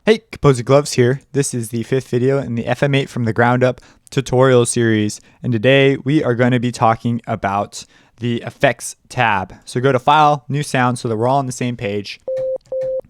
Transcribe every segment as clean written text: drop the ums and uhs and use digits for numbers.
Hey, Composer Gloves here. This is the 5th video in the FM8 from the ground up tutorial series. And today we are going to be talking about the effects tab. So go to File, New Sound, so that we're all on the same page.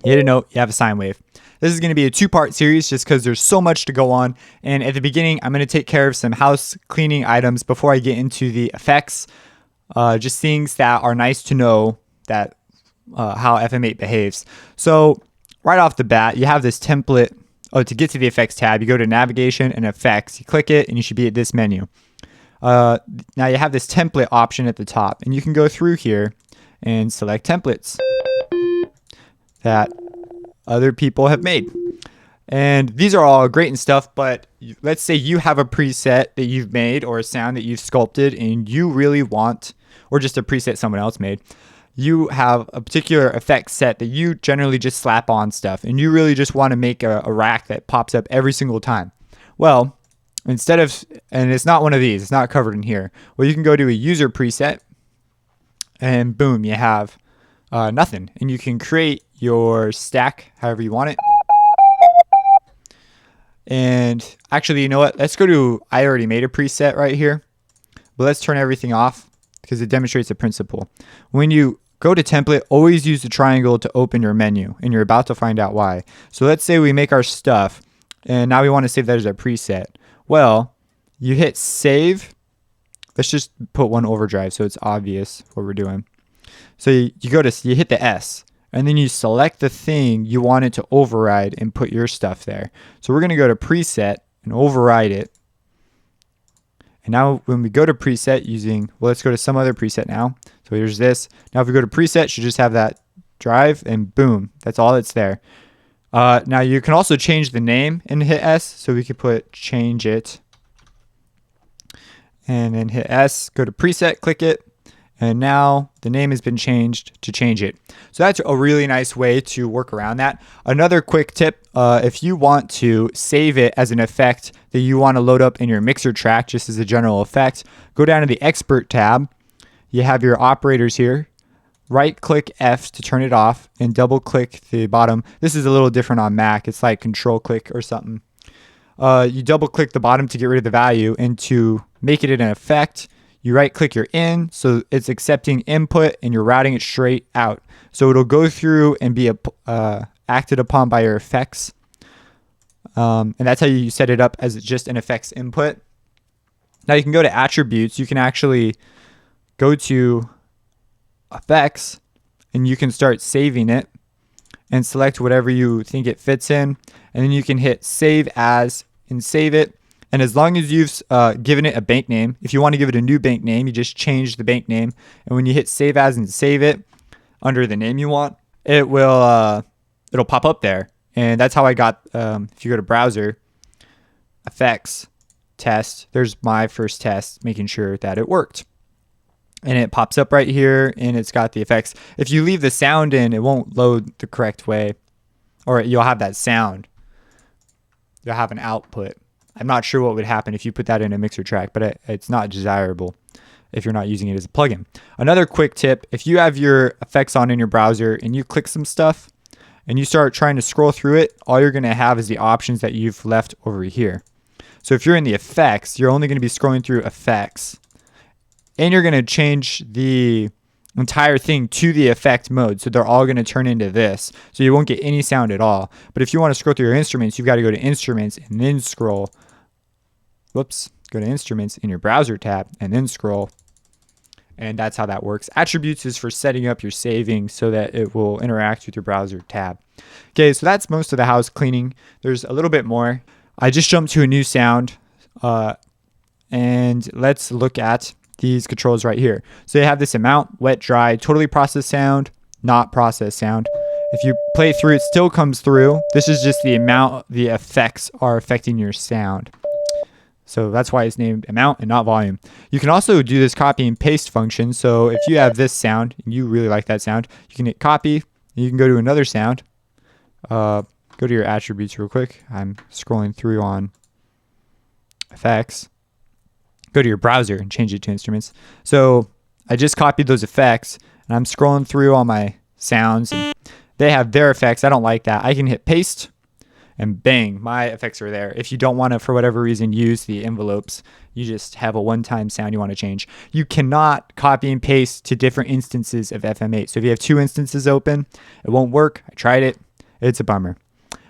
You hit a note, you have a sine wave. This is going to be a 2-part series just because there's so much to go on. And at the beginning, I'm going to take care of some house cleaning items before I get into the effects. Just things that are nice to know that how FM8 behaves. So right off the bat, you have this template. To get to the effects tab, you go to navigation and effects, you click it, and you should be at this menu. Now you have this template option at the top, and you can go through here and select templates that other people have made. And these are all great and stuff, but let's say you have a preset that you've made or a sound that you've sculpted and you really want, or just a preset someone else made. You have a particular effect set that you generally just slap on stuff, and you really just want to make a rack that pops up every single time. Well, instead of, and it's not one of these, it's not covered in here. Well, you can go to a user preset, and boom, you have nothing. And you can create your stack however you want it. And actually, you know what? Let's go to, I already made a preset right here, but let's turn everything off because it demonstrates a principle. When you go to template, always use the triangle to open your menu, and you're about to find out why. So let's say we make our stuff, and now we want to save that as a preset. Well, you hit save. Let's just put one overdrive so it's obvious what we're doing. So you hit the S, and then you select the thing you want it to override and put your stuff there. So we're going to go to preset and override it. And now when we go to preset using, well, let's go to some other preset now. So here's this. Now if we go to preset, you just have that drive, and boom, that's all that's there. Now you can also change the name and hit S. So we could put change it and then hit S, go to preset, click it. And now the name has been changed to change it. So that's a really nice way to work around that. Another quick tip, if you want to save it as an effect that you want to load up in your mixer track, just as a general effect, go down to the expert tab. You have your operators here. Right click F to turn it off and double click the bottom. This is a little different on Mac. It's like control click or something. You double click the bottom to get rid of the value, and to make it an effect, you right click your in, so it's accepting input and you're routing it straight out. So it'll go through and be acted upon by your effects. And that's how you set it up as just an effects input. Now you can go to attributes. You can actually go to effects and you can start saving it and select whatever you think it fits in. And then you can hit save as and save it. And as long as you've given it a bank name, if you want to give it a new bank name, you just change the bank name. And when you hit save as and save it under the name you want, it will it'll pop up there. And that's how I got, if you go to browser, effects, test, there's my first test, making sure that it worked. And it pops up right here, and it's got the effects. If you leave the sound in, it won't load the correct way, or you'll have that sound. You'll have an output. I'm not sure what would happen if you put that in a mixer track, but it's not desirable if you're not using it as a plugin. Another quick tip, if you have your effects on in your browser and you click some stuff and you start trying to scroll through it, all you're going to have is the options that you've left over here. So if you're in the effects, you're only going to be scrolling through effects, and you're going to change the entire thing to the effect mode. So they're all going to turn into this. So you won't get any sound at all. But if you want to scroll through your instruments, you've got to go to instruments and then scroll. Whoops. Go to instruments in your browser tab and then scroll. And that's how that works. Attributes is for setting up your saving so that it will interact with your browser tab. Okay, so that's most of the house cleaning. There's a little bit more. I just jumped to a new sound. And let's look at these controls right here. So you have this amount, wet, dry, totally processed sound, not processed sound. If you play through, it still comes through. This is just the amount the effects are affecting your sound. So that's why it's named amount and not volume. You can also do this copy and paste function. So if you have this sound and you really like that sound, you can hit copy. And you can go to another sound. Go to your attributes real quick. I'm scrolling through on effects. Go to your browser and change it to instruments. So I just copied those effects, and I'm scrolling through on my sounds. And they have their effects. I don't like that. I can hit paste and bang, my effects are there. If you don't want to, for whatever reason, use the envelopes, you just have a one-time sound you want to change. You cannot copy and paste to different instances of FM8. So if you have 2 instances open, it won't work. I tried it. It's a bummer.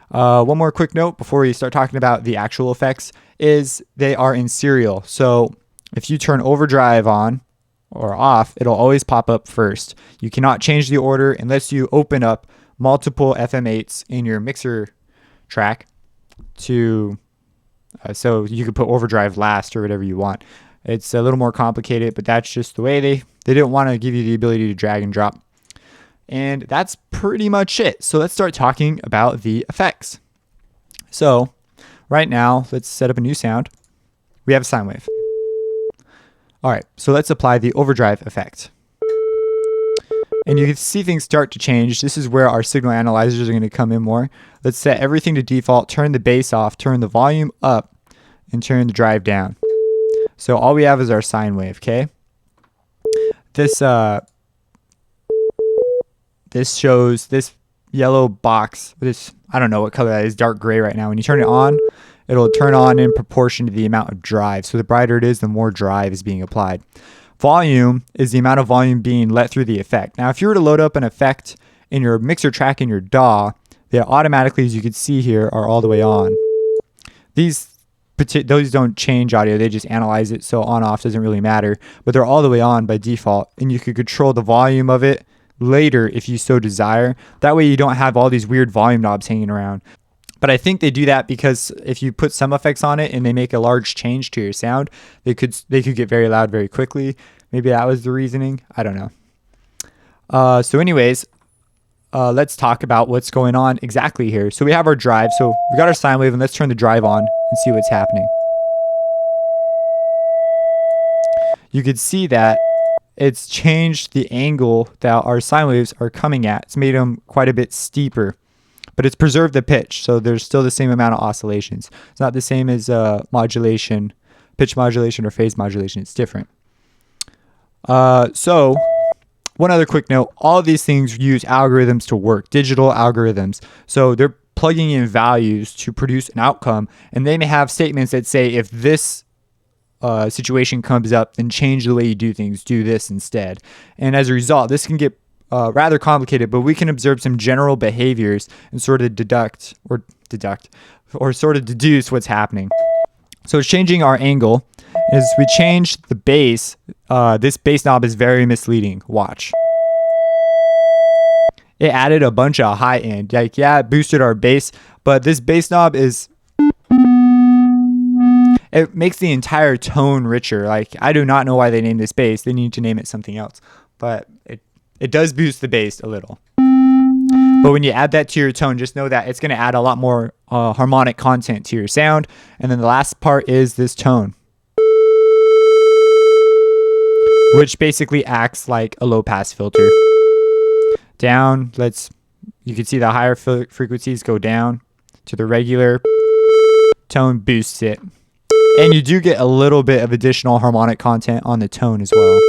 One more quick note before we start talking about the actual effects is they are in serial. So if you turn overdrive on or off, it'll always pop up first. You cannot change the order unless you open up multiple FM8s in your mixer track to so you could put overdrive last or whatever you want. It's a little more complicated, but that's just the way they didn't want to give you the ability to drag and drop. And that's pretty much it. So let's start talking about the effects. So right now, let's set up a new sound. We have a sine wave. All right, so let's apply the overdrive effect. And you can see things start to change. This is where our signal analyzers are going to come in more. Let's set everything to default, turn the bass off, turn the volume up, and turn the drive down. So all we have is our sine wave, okay? This shows this yellow box. This, I don't know what color that is, dark gray right now. When you turn it on, it'll turn on in proportion to the amount of drive. So the brighter it is, the more drive is being applied. Volume is the amount of volume being let through the effect. Now, if you were to load up an effect in your mixer track in your DAW, they automatically, as you can see here, are all the way on. Those don't change audio, they just analyze it, so on-off doesn't really matter, but they're all the way on by default, and you could control the volume of it later if you so desire. That way you don't have all these weird volume knobs hanging around. But I think they do that because if you put some effects on it and they make a large change to your sound, they could get very loud very quickly. Maybe that was the reasoning. I don't know. So anyways, let's talk about what's going on exactly here. So we have our drive. So we got our sine wave, and let's turn the drive on and see what's happening. You could see that it's changed the angle that our sine waves are coming at. It's made them quite a bit steeper. But it's preserved the pitch, so there's still the same amount of oscillations. It's not the same as modulation, pitch modulation or phase modulation. It's different. So one other quick note, all of these things use algorithms to work, digital algorithms. So they're plugging in values to produce an outcome, and they may have statements that say, if this situation comes up, then change the way you do things, do this instead. And as a result, this can get rather complicated, but we can observe some general behaviors and sort of deduce what's happening. So it's changing our angle. As we change the bass, this bass knob is very misleading. Watch. It added a bunch of high end. Like, yeah, it boosted our bass, but this bass knob it makes the entire tone richer. Like, I do not know why they named this bass. They need to name it something else, but it does boost the bass a little. But when you add that to your tone, just know that it's going to add a lot more harmonic content to your sound. And then the last part is this tone, which basically acts like a low pass filter. Down, you can see the higher frequencies go down to the regular. Tone boosts it. And you do get a little bit of additional harmonic content on the tone as well.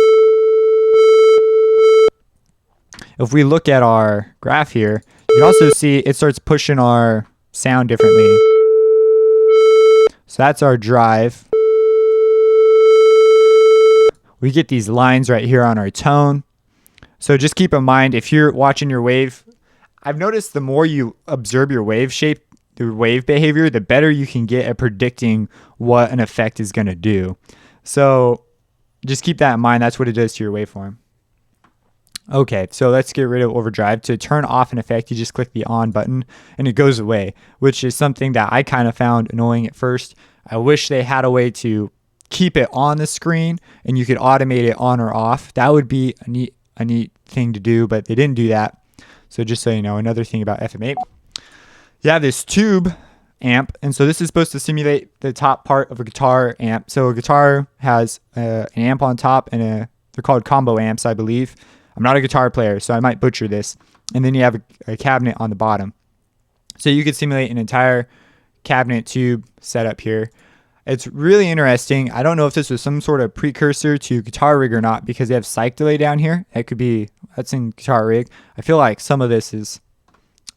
If we look at our graph here, you can also see it starts pushing our sound differently. So that's our drive. We get these lines right here on our tone. So just keep in mind, if you're watching your wave, I've noticed the more you observe your wave shape, the wave behavior, the better you can get at predicting what an effect is going to do. So just keep that in mind. That's what it does to your waveform. Okay, so let's get rid of overdrive. To turn off an effect, you just click the on button and it goes away, which is something that I kind of found annoying at first. I wish they had a way to keep it on the screen and you could automate it on or off. That would be a neat thing to do, but they didn't do that. So just so you know, another thing about FM8, you have this tube amp, and so this is supposed to simulate the top part of a guitar amp. So a guitar has an amp on top, and they're called combo amps, I believe. I'm not a guitar player, so I might butcher this. And then you have a cabinet on the bottom. So you could simulate an entire cabinet tube setup here. It's really interesting. I don't know if this was some sort of precursor to Guitar Rig or not, because they have psych delay down here. That's in Guitar Rig. I feel like some of this has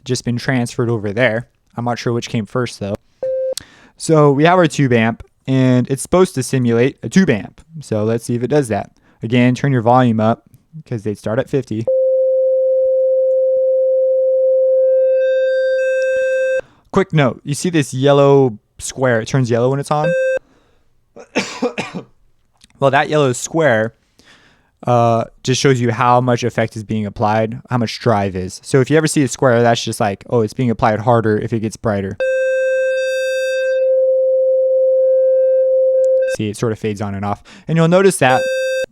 just been transferred over there. I'm not sure which came first though. So we have our tube amp, and it's supposed to simulate a tube amp. So let's see if it does that. Again, turn your volume up because they start at 50. Quick note, you see this yellow square, it turns yellow when it's on. Well, that yellow square just shows you how much effect is being applied, how much drive is. So if you ever see a square, that's just like, oh, it's being applied harder if it gets brighter. See, it sort of fades on and off. And you'll notice that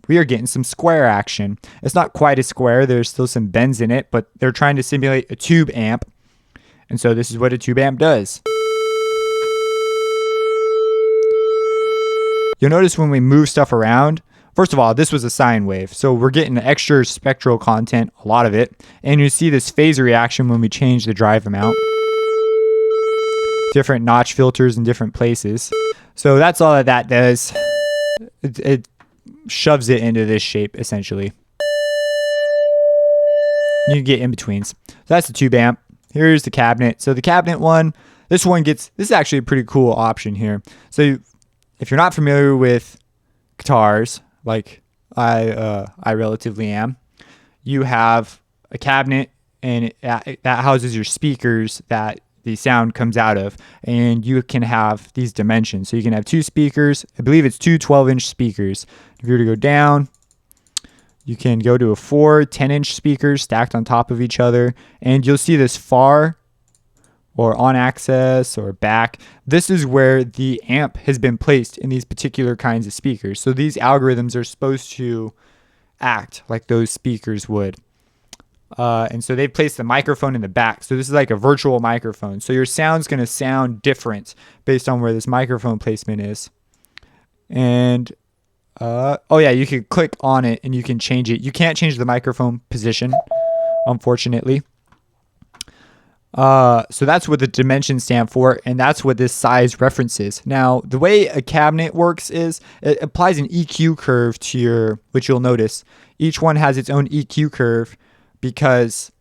we are getting some square action. It's not quite a square, there's still some bends in it, but they're trying to simulate a tube amp. And so this is what a tube amp does. You'll notice when we move stuff around, first of all, this was a sine wave. So we're getting extra spectral content, a lot of it. And you see this phase reaction when we change the drive amount. Different notch filters in different places. So that's all that does. It shoves it into this shape, essentially. You can get in-betweens. So that's the tube amp. Here's the cabinet. So the cabinet one, this is actually a pretty cool option here. So if you're not familiar with guitars, like I relatively am, you have a cabinet, and that houses your speakers that the sound comes out of, and you can have these dimensions. So you can have two speakers. I believe it's two 12-inch speakers. If you were to go down, you can go to 4 10-inch speakers stacked on top of each other, and you'll see this far or on axis or back. This is where the amp has been placed in these particular kinds of speakers. So these algorithms are supposed to act like those speakers would. And so they've placed the microphone in the back. So this is like a virtual microphone. So your sound's going to sound different based on where this microphone placement is. And oh yeah, you can click on it and you can change it. You can't change the microphone position, unfortunately. So that's what the dimensions stand for, and that's what this size references. Now, the way a cabinet works is it applies an EQ curve to which you'll notice each one has its own EQ curve, because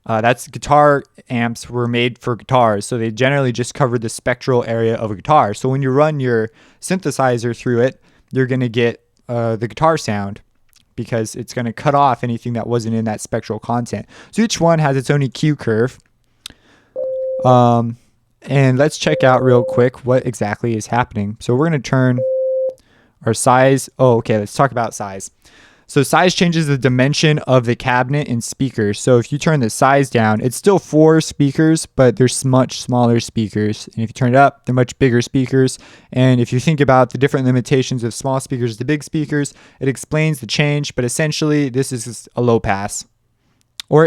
that's guitar amps were made for guitars. So they generally just cover the spectral area of a guitar. So when you run your synthesizer through it, you're going to get the guitar sound, because it's going to cut off anything that wasn't in that spectral content. So each one has its own EQ curve. And let's check out real quick what exactly is happening. So we're going to turn our size. Oh, okay. Let's talk about size. So size changes the dimension of the cabinet and speakers. So if you turn the size down, it's still 4 speakers, but there's much smaller speakers. And if you turn it up, they're much bigger speakers. And if you think about the different limitations of small speakers to big speakers, it explains the change. But essentially, this is just a low pass. Or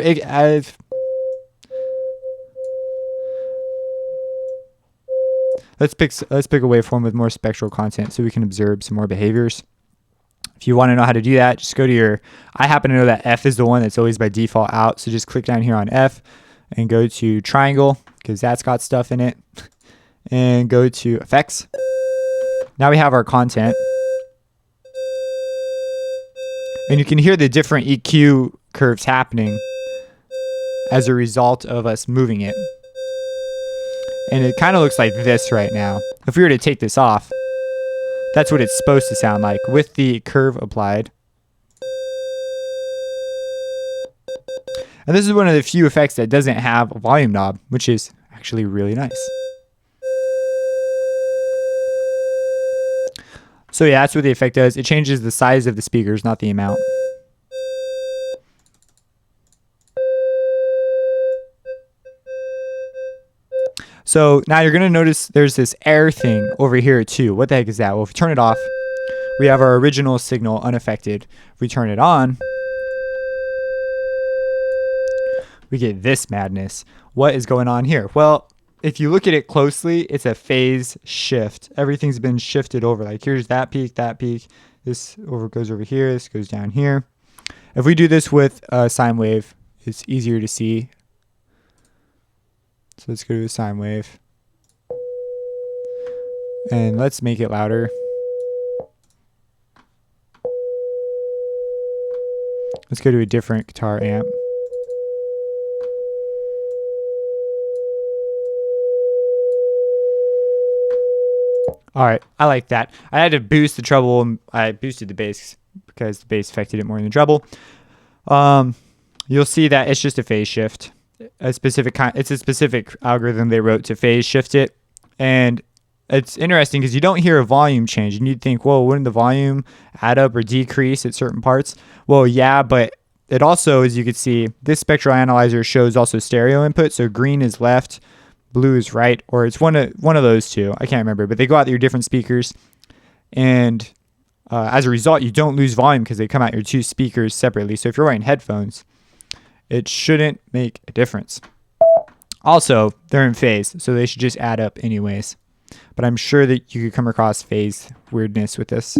let's pick a waveform with more spectral content so we can observe some more behaviors. If you want to know how to do that, just go to I happen to know that F is the one that's always by default out. So just click down here on F and go to triangle, because that's got stuff in it. And go to effects. Now we have our content. And you can hear the different EQ curves happening as a result of us moving it. And it kind of looks like this right now. If we were to take this off, that's what it's supposed to sound like with the curve applied. And this is one of the few effects that doesn't have a volume knob, which is actually really nice. So yeah, that's what the effect does. It changes the size of the speakers, not the amount. So now you're going to notice there's this air thing over here too. What the heck is that? Well, if we turn it off, we have our original signal unaffected. If we turn it on, we get this madness. What is going on here? Well, if you look at it closely, it's a phase shift. Everything's been shifted over. Like here's that peak. This goes over here. This goes down here. If we do this with a sine wave, it's easier to see. So let's go to a sine wave. And let's make it louder. Let's go to a different guitar amp. All right, I like that. I had to boost the treble. I boosted the bass because the bass affected it more than the treble. You'll see that it's just a phase shift. It's a specific algorithm they wrote to phase shift it. And it's interesting because you don't hear a volume change. And you'd think, whoa, wouldn't the volume add up or decrease at certain parts? Well, yeah, but it also, as you can see, this spectral analyzer shows also stereo input. So green is left, blue is right, or it's one of those two. I can't remember, but they go out your different speakers. And as a result, you don't lose volume because they come out your two speakers separately. So if you're wearing headphones, it shouldn't make a difference. Also, they're in phase, so they should just add up anyways. But I'm sure that you could come across phase weirdness with this.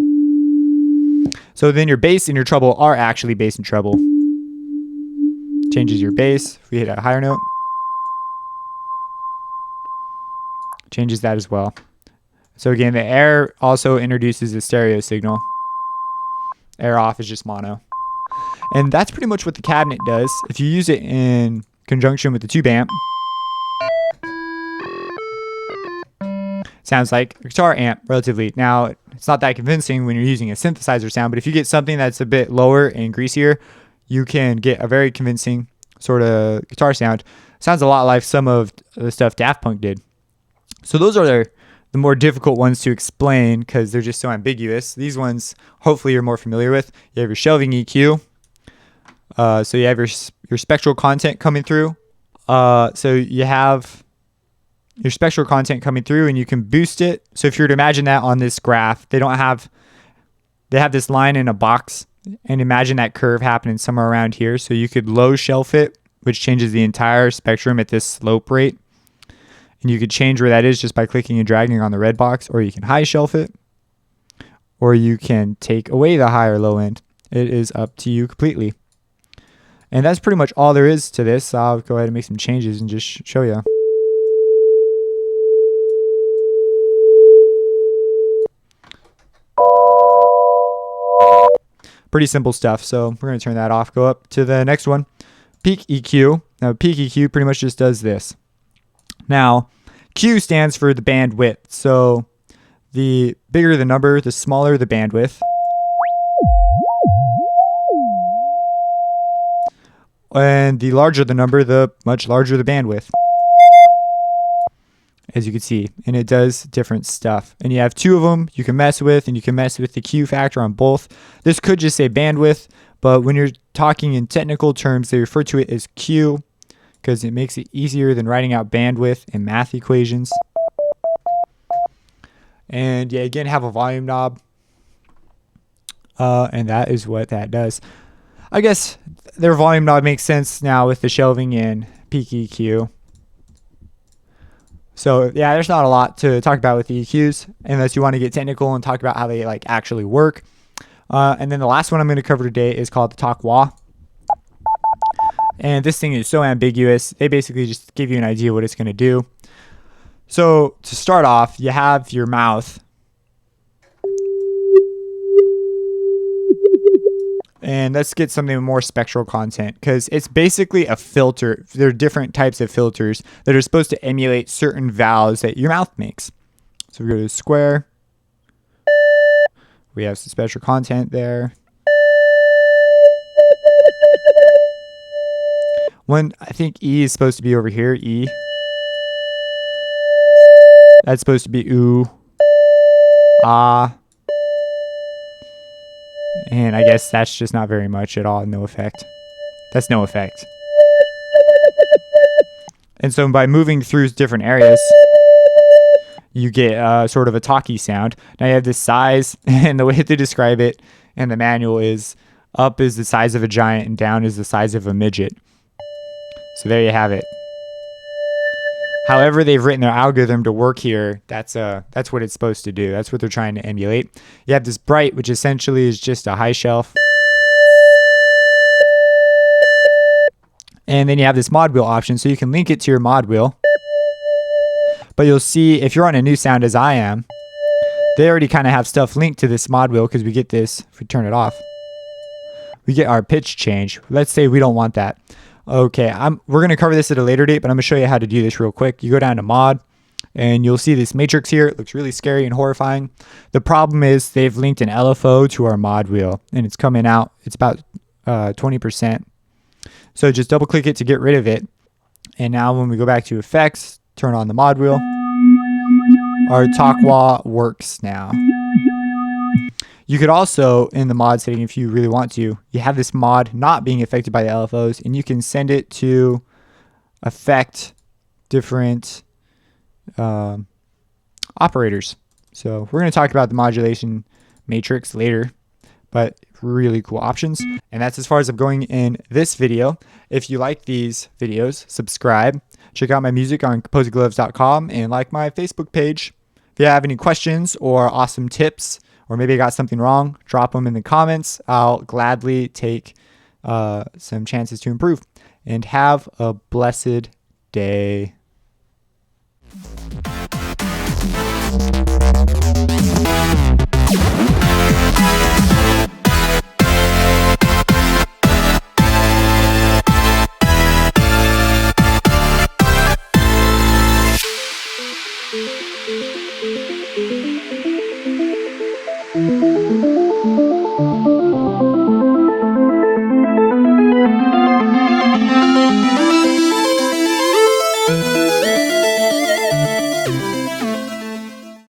So then your bass and your treble are actually bass and treble. Changes your bass. If we hit a higher note, changes that as well. So again, the air also introduces a stereo signal. Air off is just mono. And that's pretty much what the cabinet does. If you use it in conjunction with the tube amp, sounds like a guitar amp relatively. Now, it's not that convincing when you're using a synthesizer sound, but if you get something that's a bit lower and greasier, you can get a very convincing sort of guitar sound. Sounds a lot like some of the stuff Daft Punk did. So those are the more difficult ones to explain because they're just so ambiguous. These ones, hopefully, you're more familiar with. You have your shelving EQ. So you have your spectral content coming through. So you have your spectral content coming through, and you can boost it. So if you were to imagine that on this graph, they have this line in a box, and imagine that curve happening somewhere around here. So you could low shelf it, which changes the entire spectrum at this slope rate. And you could change where that is just by clicking and dragging on the red box, or you can high shelf it, or you can take away the high or low end. It is up to you completely. And that's pretty much all there is to this. I'll go ahead and make some changes and just show you. Pretty simple stuff. So we're going to turn that off. Go up to the next one. Peak EQ. Now peak EQ pretty much just does this. Now, Q stands for the bandwidth. So the bigger the number, the smaller the bandwidth. And the larger the number, the much larger the bandwidth, as you can see. And it does different stuff. And you have two of them you can mess with, and you can mess with the Q factor on both. This could just say bandwidth, but when you're talking in technical terms, they refer to it as Q because it makes it easier than writing out bandwidth in math equations. And yeah, again, have a volume knob. And that is what that does. I guess their volume knob makes sense now with the shelving in peak EQ. So yeah, there's not a lot to talk about with the EQs unless you want to get technical and talk about how they like actually work. And then the last one I'm going to cover today is called the talk wah. And this thing is so ambiguous. They basically just give you an idea what it's going to do. So to start off, you have your mouth. And let's get something with more spectral content because it's basically a filter. There are different types of filters that are supposed to emulate certain vowels that your mouth makes. So we go to square. We have some spectral content there. I think E is supposed to be over here, E. That's supposed to be ooh, ah. And I guess that's just not very much at all. No effect. That's no effect. And so by moving through different areas, you get sort of a talkie sound. Now you have this size, and the way to describe it in the manual is up is the size of a giant and down is the size of a midget. So there you have it. However they've written their algorithm to work here, that's what it's supposed to do. That's what they're trying to emulate. You have this bright, which essentially is just a high shelf. And then you have this mod wheel option, so you can link it to your mod wheel. But you'll see, if you're on a new sound as I am, they already kind of have stuff linked to this mod wheel because we get this, if we turn it off, we get our pitch change. Let's say we don't want that. Okay, we're going to cover this at a later date, but I'm going to show you how to do this real quick. You go down to mod, and you'll see this matrix here. It looks really scary and horrifying. The problem is they've linked an LFO to our mod wheel, and it's coming out. It's about 20%. So just double click it to get rid of it. And now when we go back to effects, turn on the mod wheel, our talk wall works now. You could also, in the mod setting, if you really want to, you have this mod not being affected by the LFOs, and you can send it to affect different operators. So we're going to talk about the modulation matrix later, but really cool options. And that's as far as I'm going in this video. If you like these videos, subscribe. Check out my music on composinggloves.com and like my Facebook page. If you have any questions or awesome tips, or maybe I got something wrong, drop them in the comments. I'll gladly take some chances to improve. And have a blessed day.